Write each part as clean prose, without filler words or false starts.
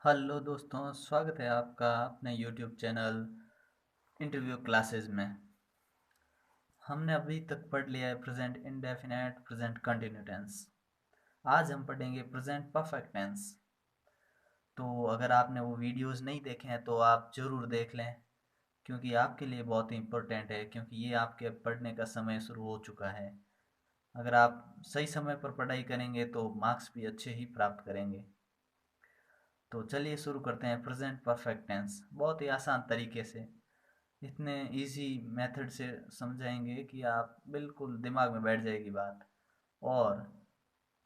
Hello दोस्तों, स्वागत है आपका अपने यूट्यूब चैनल इंटरव्यू क्लासेस में। हमने अभी तक पढ़ लिया है present indefinite, present continuous tense. आज हम पढ़ेंगे प्रेजेंट परफेक्ट टेंस। तो अगर आपने वो वीडियोस नहीं देखे हैं तो आप ज़रूर देख लें, क्योंकि आपके लिए बहुत ही इम्पोर्टेंट है, क्योंकि ये आपके पढ़ने का समय शुरू हो चुका है। अगर आप सही समय पर पढ़ाई करेंगे तो मार्क्स भी अच्छे ही प्राप्त करेंगे। तो चलिए शुरू करते हैं। प्रेजेंट परफेक्ट टेंस बहुत ही आसान तरीके से, इतने इजी मेथड से समझाएंगे कि आप बिल्कुल दिमाग में बैठ जाएगी बात। और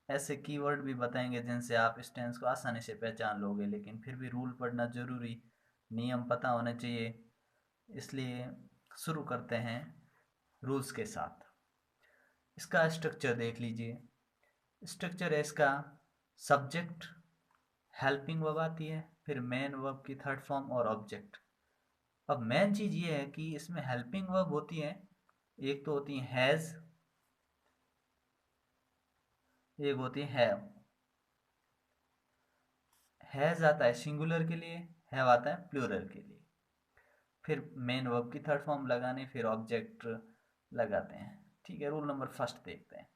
ऐसे कीवर्ड भी बताएंगे जिनसे आप इस टेंस को आसानी से पहचान लोगे, लेकिन फिर भी रूल पढ़ना जरूरी, नियम पता होने चाहिए। इसलिए शुरू करते हैं रूल्स के साथ। इसका स्ट्रक्चर देख लीजिए। स्ट्रक्चर है इसका: सब्जेक्ट, हेल्पिंग वर्ब आती है, फिर मेन वर्ब की थर्ड फॉर्म और ऑब्जेक्ट। अब मेन चीज ये है कि इसमें हेल्पिंग वर्ब होती है, एक तो होती है हैज, एक होती है हैव। हैज आता है सिंगुलर के लिए, हैव आता है प्लूरल के लिए। फिर मेन वर्ब की थर्ड फॉर्म लगाने, फिर ऑब्जेक्ट लगाते हैं। ठीक है, रूल नंबर फर्स्ट देखते हैं।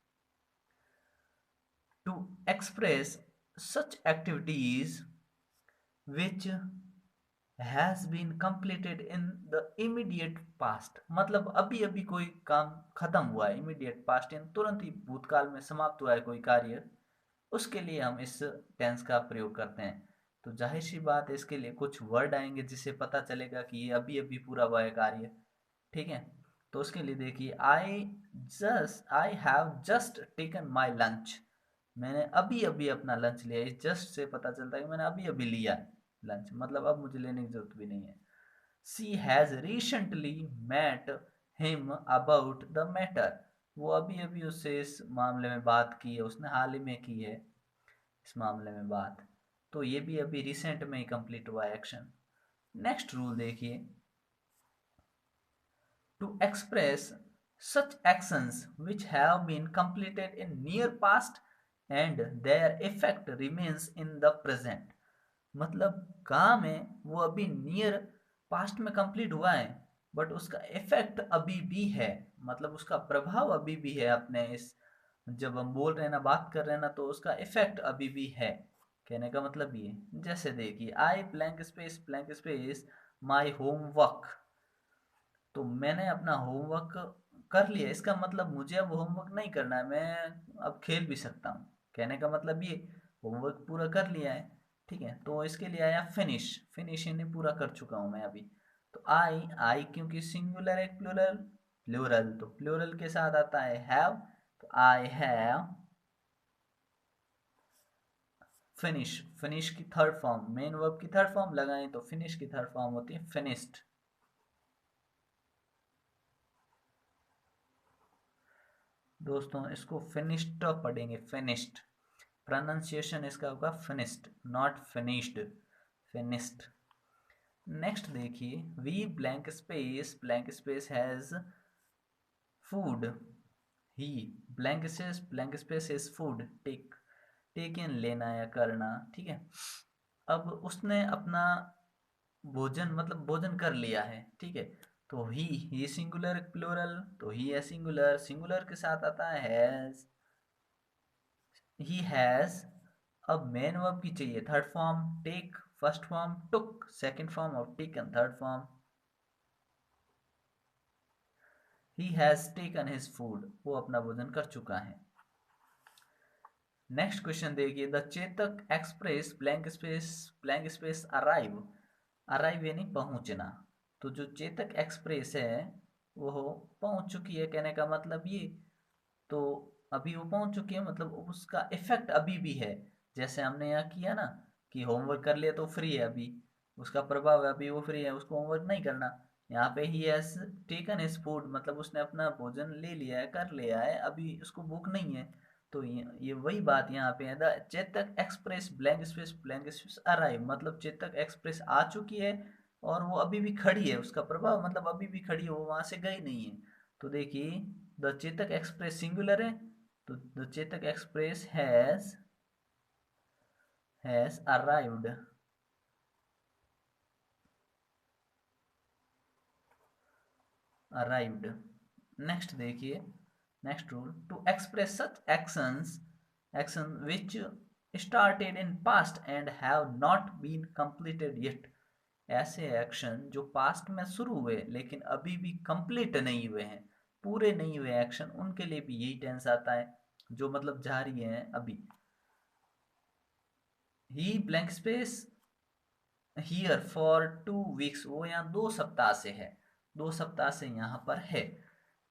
To express such activities which has been completed in the immediate past, मतलब अभी अभी कोई काम खत्म हुआ है, इमीडिएट पास्ट यानी तुरंत ही भूतकाल में समाप्त हुआ है कोई कार्य, उसके लिए हम इस टेंस का प्रयोग करते हैं। तो जाहिर सी बात है, इसके लिए कुछ वर्ड आएंगे जिससे पता चलेगा कि ये अभी अभी पूरा हुआ है कार्य। ठीक है, तो उसके लिए देखिए, I have just taken my lunch. मैंने अभी अभी अपना लंच लिया। इस जस्ट से पता चलता है कि मैंने अभी अभी लिया है लंच, मतलब अब मुझे लेने की जरूरत भी नहीं है। She has recently met him about the matter. वो अभी अभी उससे इस मामले में बात की है, उसने हाल ही में की है इस मामले में बात। तो ये भी अभी रिसेंट में ही कंप्लीट हुआ है एक्शन। नेक्स्ट रूल देखिए। To express such actions which have been completed in near past and their effect remains in the present, मतलब काम है वो अभी नियर पास्ट में कंप्लीट हुआ है, बट उसका इफेक्ट अभी भी है, मतलब उसका प्रभाव अभी भी है अपने इस, जब हम बोल रहे हैं ना, बात कर रहे हैं ना, तो उसका इफेक्ट अभी भी है। कहने का मतलब ये, जैसे देखिए, आई ब्लैंक स्पेस माई होमवर्क। तो मैंने अपना होमवर्क कर लिया, इसका मतलब मुझे अब होमवर्क नहीं करना है, मैं अब खेल भी सकता हूँ। कहने का मतलब ये, होमवर्क पूरा कर लिया है। ठीक है, तो इसके लिए आया फिनिश। फिनिश यानी पूरा कर चुका हूँ मैं अभी। तो आई, आई क्योंकि सिंगुलर है, प्लूरल, प्लूरल तो प्लूरल के साथ आता है हैव। तो आई हैव फिनिश। फिनिश की थर्ड फॉर्म, मेन वर्ब की थर्ड फॉर्म लगाएं तो फिनिश की थर्ड फॉर्म होती है फिनिश्ड। दोस्तों इसको फिनिश्ड पढ़ेंगे, फिनिश्ड। प्रोनाउंसिएशन इसका होगा finished, not finished, finished. Next देखिए, we blank space has food. He blank space is food. Take in लेना या करना। ठीक है, अब उसने अपना भोजन, मतलब भोजन कर लिया है। ठीक है, तो ही सिंगुलर प्लूरल, तो ही है सिंगुलर, सिंगुलर के साथ आता है हैज। He has. अब मेन वर्ब की चाहिए third form, take first form, took second form और taken third form. He has taken his food, वो अपना भोजन कर चुका है। नेक्स्ट क्वेश्चन देखिए, the Chetak express blank space arrive. Arrive यानी पहुंचना। तो जो चेतक एक्सप्रेस है वो पहुंच चुकी है, कहने का मतलब ये। तो अभी वो पहुंच चुकी है, मतलब उसका इफेक्ट अभी भी है। जैसे हमने यहाँ किया ना कि होमवर्क कर लिया तो फ्री है अभी, उसका प्रभाव है अभी, वो फ्री है, उसको होमवर्क नहीं करना। यहाँ पे ही हैज टेकन हिज फूड, मतलब उसने अपना भोजन ले लिया है, कर लिया है, अभी उसको भूख नहीं है। तो ये वही बात यहाँ पे है, the Chetak express blank space arrive, मतलब चेतक एक्सप्रेस आ चुकी है और वो अभी भी खड़ी है, उसका प्रभाव मतलब अभी भी खड़ी है, वो वहां से गई नहीं है। तो देखिए, द चेतक एक्सप्रेस सिंगुलर है, तो the Chetak express has arrived. Arrived. Next देखिए, next rule, to express such action which started in past and have not been completed yet. ऐसे एक्शन जो पास्ट में शुरू हुए लेकिन अभी भी कंप्लीट नहीं हुए हैं, पूरे नहीं हुए एक्शन, उनके लिए भी यही टेंस आता है, जो मतलब जारी है अभी। He blank space here for 2 weeks, वो यहाँ 2 सप्ताह से है, 2 सप्ताह से यहाँ पर है,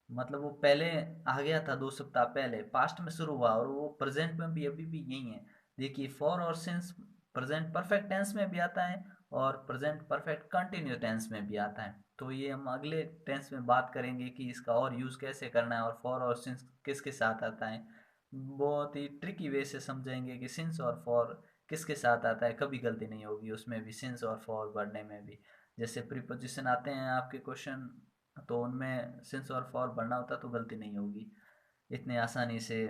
मतलब वो पहले आ गया था 2 सप्ताह पहले, पास्ट में शुरू हुआ और वो प्रेजेंट में भी अभी भी यही है। देखिए फॉर और सिंस प्रेजेंट परफेक्ट टेंस में भी आता है और प्रेजेंट परफेक्ट कंटिन्यू टेंस में भी आता है। तो ये हम अगले टेंस में बात करेंगे कि इसका और यूज़ कैसे करना है और फॉर और सिंस किसके साथ आता है। बहुत ही ट्रिकी वे से समझेंगे कि सिंस और फॉर किसके साथ आता है, कभी गलती नहीं होगी उसमें भी, सिंस और फॉर पढ़ने में भी। जैसे प्रीपोजिशन आते हैं आपके क्वेश्चन, तो उनमें सिंस और फॉर भरना होता तो गलती नहीं होगी, इतने आसानी से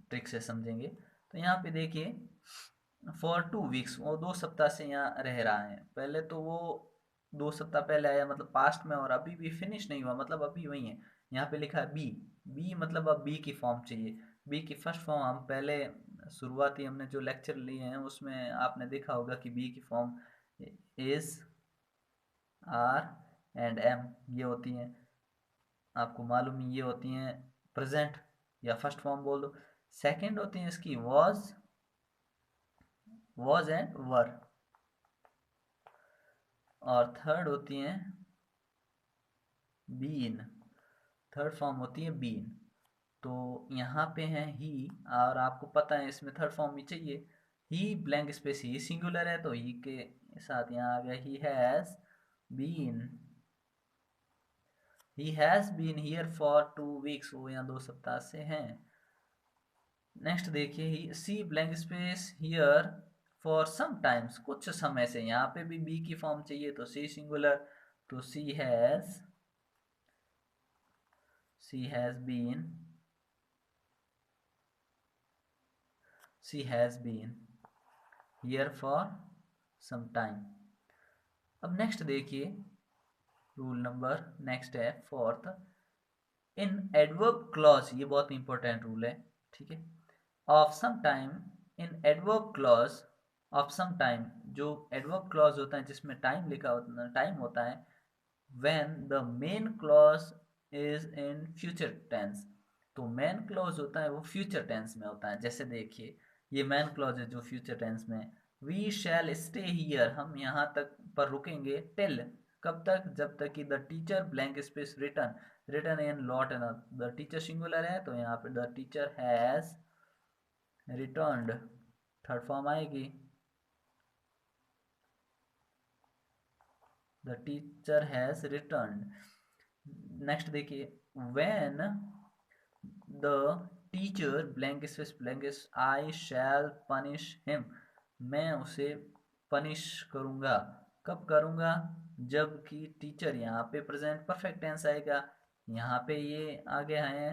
ट्रिक से समझेंगे। तो यहाँ पे देखिए फॉर 2 वीक्स, वो 2 सप्ताह से यहाँ रह रहा है, पहले तो वो 2 सप्ताह पहले आया मतलब पास्ट में, और अभी भी फिनिश नहीं हुआ मतलब अभी वही है। यहाँ पे लिखा है बी, बी मतलब अब बी की फॉर्म चाहिए। बी की फर्स्ट फॉर्म हम पहले शुरुआती हमने जो लेक्चर लिए हैं उसमें आपने देखा होगा कि बी की form is, are and am ये होती हैं, आपको मालूम ही ये होती हैं प्रेजेंट या फर्स्ट फॉर्म बोल दो। सेकंड होती है इसकी वॉज एंड वर, और थर्ड होती हैं बीन, थर्ड फॉर्म होती है बीन। तो यहाँ पे है ही, और आपको पता है इसमें थर्ड फॉर्म भी चाहिए। He blank space, he singular है तो ही के साथ यहाँ आ गया been he has been here for 2 weeks, वो यहाँ 2 सप्ताह से हैं। नेक्स्ट देखिए he she blank space here for some times, कुछ समय से, यहाँ पे भी बी की फॉर्म चाहिए तो सी सिंगुलर, तो she has been here for some time. अब नेक्स्ट देखिए रूल नंबर, नेक्स्ट है फोर्थ, इन एडवर्ब क्लॉज, ये बहुत इंपॉर्टेंट रूल है, ठीक है। Of some time, in adverb clause of some time, जो एडवर्ब क्लॉज होता है जिसमें टाइम लिखा होता, टाइम होता है, when the main clause is in future tense, तो मेन क्लॉज होता है वो फ्यूचर टेंस में होता है। जैसे देखिए ये मेन क्लॉज है जो फ्यूचर टेंस में, वी शैल स्टे हियर, हम यहाँ तक पर रुकेंगे, टिल, कब तक, जब तक कि the teacher blank space return, return in lot an, the teacher singular है तो यहाँ पे the teacher has returned, third form आएगी, the teacher has returned. Next देखिए when the teacher blank space blank, I shall punish him, मैं उसे punish करूँगा, कब करूँगा, जबकि टीचर यहाँ पे प्रेजेंट परफेक्ट टेंस आएगा, यहाँ पे ये आ गया है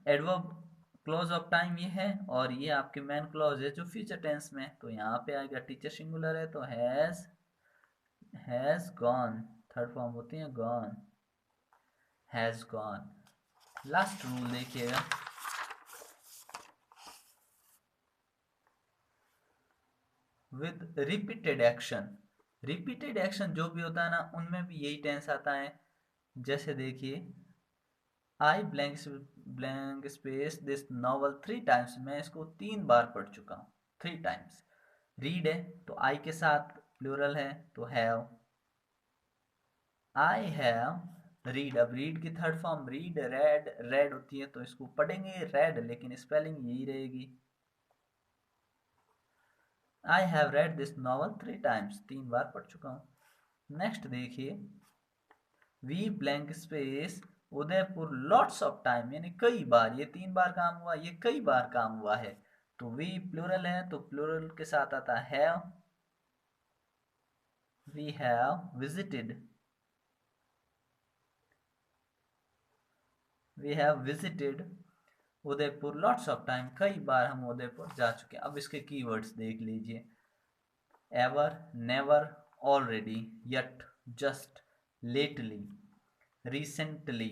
एडवर्ब क्लॉज ऑफ टाइम ये है, और ये आपके मेन क्लॉज है जो फ्यूचर टेंस में, तो यहाँ पे आएगा टीचर सिंगुलर है तो हैज गॉन, थर्ड फॉर्म होती है gone, has gone. Last rule देखिएगा, with repeated action, repeated action जो भी होता है ना उनमें भी यही टेंस आता है। जैसे देखिए आई blank space this novel 3 times, मैं इसको 3 बार पढ़ चुका हूँ, 3 टाइम्स। रीड है तो आई के साथ प्लूरल है तो हैव, आई हैव रीड, अब रीड की third form read, red, red होती है तो इसको पढ़ेंगे रेड, लेकिन स्पेलिंग यही रहेगी। I have read this novel 3 times, 3 बार पढ़ चुका हूँ। नेक्स्ट देखिए we blank space Udaipur lots of time, यानी कई बार, ये 3 बार काम हुआ, ये कई बार काम हुआ है, तो वी प्लूरल है तो प्लूरल के साथ आता है have, we have visited, we have visited Udaipur lots of time, कई बार हम उदयपुर जा चुके हैं। अब इसके कीवर्ड्स देख लीजिए, ever, never, already, yet, just, lately. Recently,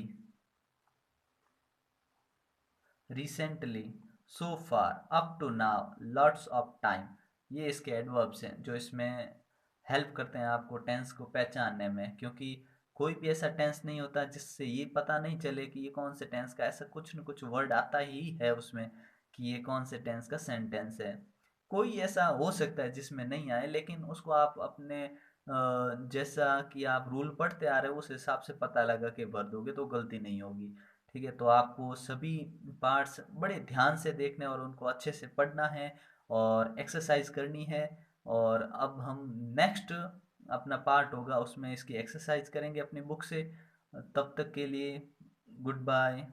recently, so far, up to now, lots of time. ये इसके एडवर्ब्स हैं जो इसमें हेल्प करते हैं आपको टेंस को पहचानने में, क्योंकि कोई भी ऐसा टेंस नहीं होता जिससे ये पता नहीं चले कि ये कौन से टेंस का, ऐसा कुछ न कुछ वर्ड आता ही है उसमें कि ये कौन से टेंस का सेंटेंस है। कोई ऐसा हो सकता है जिसमें नहीं आए, लेकिन उसको आप अपने जैसा कि आप रूल पढ़ते आ रहे हो उस हिसाब से पता लगा के भर दोगे तो गलती नहीं होगी। ठीक है, तो आपको सभी पार्ट्स बड़े ध्यान से देखने और उनको अच्छे से पढ़ना है और एक्सरसाइज करनी है। और अब हम नेक्स्ट अपना पार्ट होगा उसमें इसकी एक्सरसाइज करेंगे अपनी बुक से। तब तक के लिए गुड बाय।